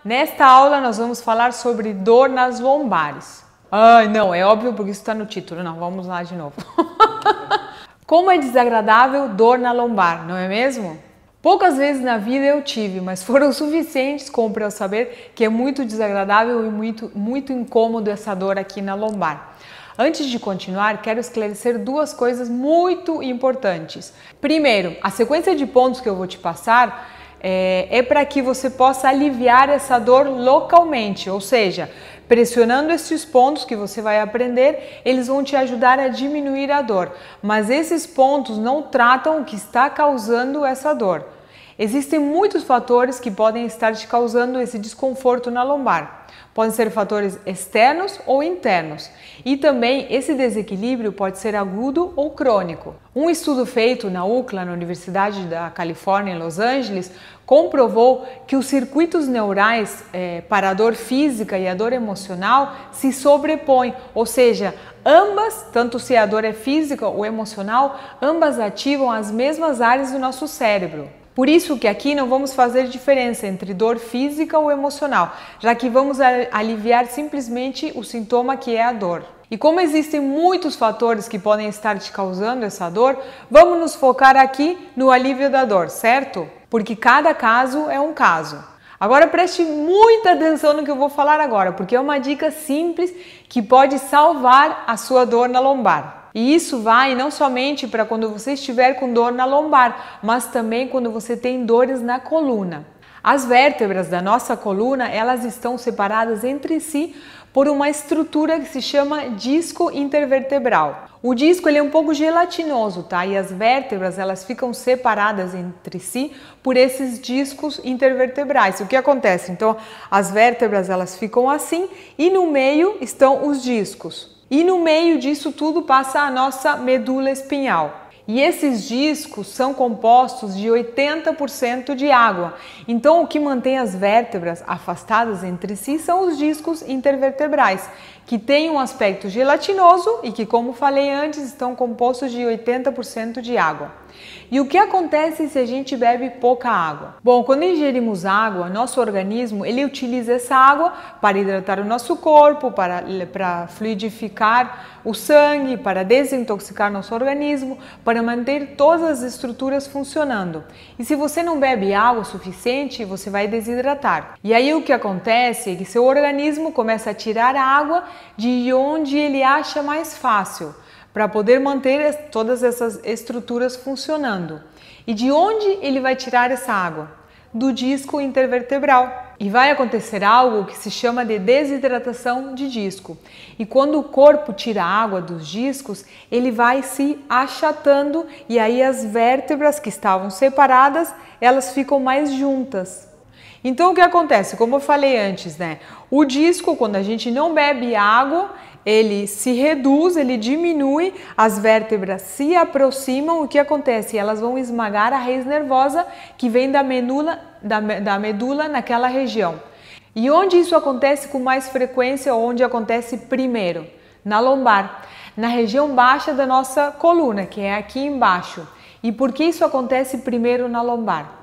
Nesta aula nós vamos falar sobre dor nas lombares. Ai, não, é óbvio porque isso está no título. Não, vamos lá de novo. Como é desagradável dor na lombar, não é mesmo? Poucas vezes na vida eu tive, mas foram suficientes como para eu saber que é muito desagradável e muito incômodo essa dor aqui na lombar. Antes de continuar, quero esclarecer duas coisas muito importantes. Primeiro, a sequência de pontos que eu vou te passar é para que você possa aliviar essa dor localmente, ou seja, pressionando esses pontos que você vai aprender, eles vão te ajudar a diminuir a dor. Mas esses pontos não tratam o que está causando essa dor. Existem muitos fatores que podem estar te causando esse desconforto na lombar. Podem ser fatores externos ou internos. E também esse desequilíbrio pode ser agudo ou crônico. Um estudo feito na UCLA, na Universidade da Califórnia, em Los Angeles, comprovou que os circuitos neurais para a dor física e a dor emocional se sobrepõem, ou seja, ambas, tanto se a dor é física ou emocional, ambas ativam as mesmas áreas do nosso cérebro. Por isso que aqui não vamos fazer diferença entre dor física ou emocional, já que vamos aliviar simplesmente o sintoma que é a dor. E como existem muitos fatores que podem estar te causando essa dor, vamos nos focar aqui no alívio da dor, certo? Porque cada caso é um caso. Agora preste muita atenção no que eu vou falar agora, porque é uma dica simples que pode salvar a sua dor na lombar. E isso vai não somente para quando você estiver com dor na lombar, mas também quando você tem dores na coluna. As vértebras da nossa coluna, elas estão separadas entre si por uma estrutura que se chama disco intervertebral. O disco ele é um pouco gelatinoso, tá? E as vértebras elas ficam separadas entre si por esses discos intervertebrais. O que acontece? Então, as vértebras elas ficam assim e no meio estão os discos. E no meio disso tudo passa a nossa medula espinhal. E esses discos são compostos de 80% de água. Então, o que mantém as vértebras afastadas entre si são os discos intervertebrais, que têm um aspecto gelatinoso e que, como falei antes, estão compostos de 80% de água. E o que acontece se a gente bebe pouca água? Bom, quando ingerimos água, nosso organismo ele utiliza essa água para hidratar o nosso corpo, para fluidificar o sangue, para desintoxicar nosso organismo, para manter todas as estruturas funcionando. E se você não bebe água suficiente, você vai desidratar. E aí o que acontece é que seu organismo começa a tirar a água de onde ele acha mais fácil, para poder manter todas essas estruturas funcionando. E de onde ele vai tirar essa água? Do disco intervertebral. E vai acontecer algo que se chama de desidratação de disco. E quando o corpo tira a água dos discos, ele vai se achatando e aí as vértebras que estavam separadas, elas ficam mais juntas. Então o que acontece? Como eu falei antes, né? O disco, quando a gente não bebe água, ele se reduz, ele diminui, as vértebras se aproximam, o que acontece? Elas vão esmagar a raiz nervosa que vem da medula naquela região. E onde isso acontece com mais frequência, onde acontece primeiro? Na lombar, na região baixa da nossa coluna, que é aqui embaixo. E por que isso acontece primeiro na lombar?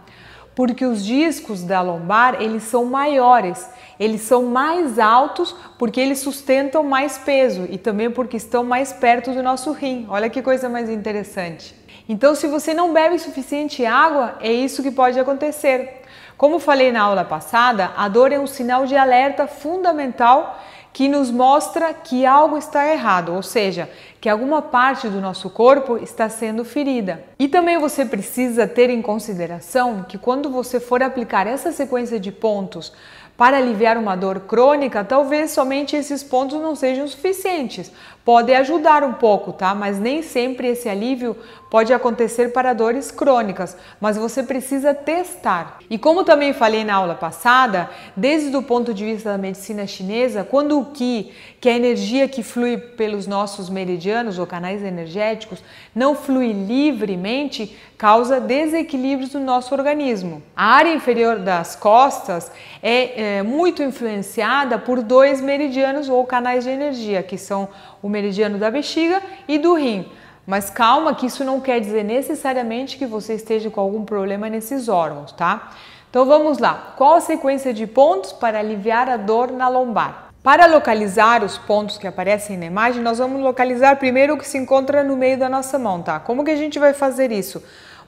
Porque os discos da lombar, eles são maiores, eles são mais altos porque eles sustentam mais peso e também porque estão mais perto do nosso rim. Olha que coisa mais interessante. Então, se você não bebe suficiente água, é isso que pode acontecer. Como falei na aula passada, a dor é um sinal de alerta fundamental que nos mostra que algo está errado, ou seja, que alguma parte do nosso corpo está sendo ferida. E também você precisa ter em consideração que quando você for aplicar essa sequência de pontos para aliviar uma dor crônica, talvez somente esses pontos não sejam suficientes. Pode ajudar um pouco, tá? Mas nem sempre esse alívio pode acontecer para dores crônicas, mas você precisa testar. E como também falei na aula passada, desde o ponto de vista da medicina chinesa, quando o Qi, que é a energia que flui pelos nossos meridianos ou canais energéticos, não flui livremente, causa desequilíbrios no nosso organismo. A área inferior das costas é muito influenciada por dois meridianos ou canais de energia, que são o meridiano da bexiga e do rim. Mas calma que isso não quer dizer necessariamente que você esteja com algum problema nesses órgãos, tá? Então vamos lá. Qual a sequência de pontos para aliviar a dor na lombar? Para localizar os pontos que aparecem na imagem, nós vamos localizar primeiro o que se encontra no meio da nossa mão, tá? Como que a gente vai fazer isso?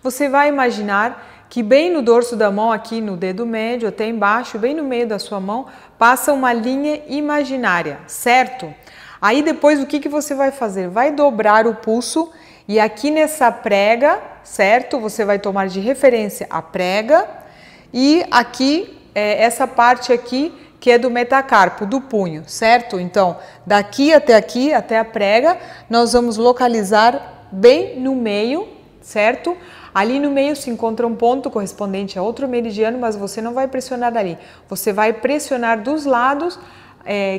Você vai imaginar que bem no dorso da mão, aqui no dedo médio, até embaixo, bem no meio da sua mão, passa uma linha imaginária, certo? Aí depois o que você vai fazer? Vai dobrar o pulso e aqui nessa prega, certo? Você vai tomar de referência a prega e aqui, essa parte aqui, que é do metacarpo, do punho, certo? Então, daqui, até a prega, nós vamos localizar bem no meio, certo? Ali no meio se encontra um ponto correspondente a outro meridiano, mas você não vai pressionar ali. Você vai pressionar dos lados,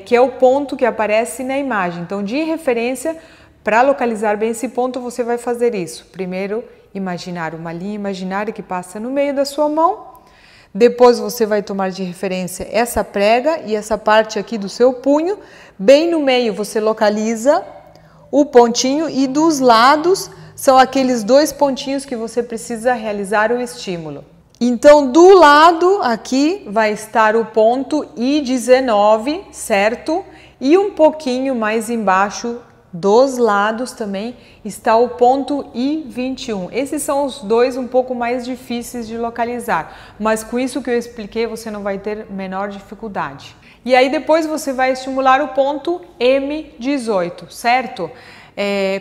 que é o ponto que aparece na imagem. Então, de referência, para localizar bem esse ponto, você vai fazer isso. Primeiro, imaginar uma linha imaginária que passa no meio da sua mão. Depois você vai tomar de referência essa prega e essa parte aqui do seu punho. Bem no meio você localiza o pontinho e dos lados são aqueles dois pontinhos que você precisa realizar o estímulo. Então, do lado aqui vai estar o ponto I19, certo? E um pouquinho mais embaixo dos lados também está o ponto I21. Esses são os dois um pouco mais difíceis de localizar, mas com isso que eu expliquei você não vai ter menor dificuldade. E aí depois você vai estimular o ponto M18, certo?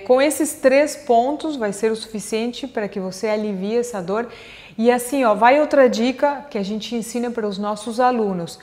Com esses 3 pontos vai ser o suficiente para que você alivie essa dor. E assim, ó, vai outra dica que a gente ensina para os nossos alunos.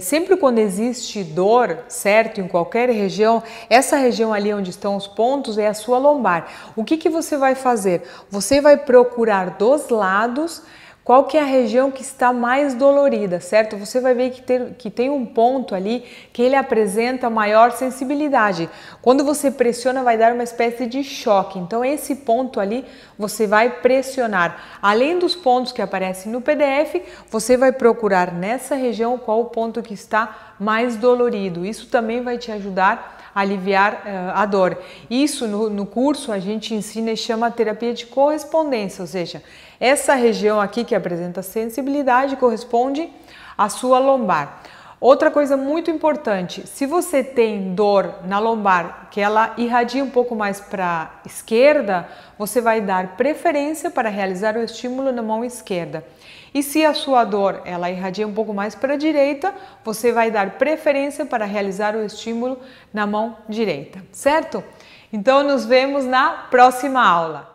Sempre quando existe dor, certo, em qualquer região, essa região ali onde estão os pontos é a sua lombar. O que você vai fazer? Você vai procurar dos lados qual que é a região que está mais dolorida, certo? Você vai ver que tem um ponto ali que ele apresenta maior sensibilidade. Quando você pressiona, vai dar uma espécie de choque. Então, esse ponto ali, você vai pressionar. Além dos pontos que aparecem no PDF, você vai procurar nessa região qual o ponto que está mais dolorido. Isso também vai te ajudar a aliviar a dor. Isso no curso a gente ensina e chama terapia de correspondência, ou seja, essa região aqui que apresenta sensibilidade corresponde à sua lombar. Outra coisa muito importante, se você tem dor na lombar, que ela irradia um pouco mais para a esquerda, você vai dar preferência para realizar o estímulo na mão esquerda. E se a sua dor ela irradia um pouco mais para a direita, você vai dar preferência para realizar o estímulo na mão direita, certo? Então nos vemos na próxima aula.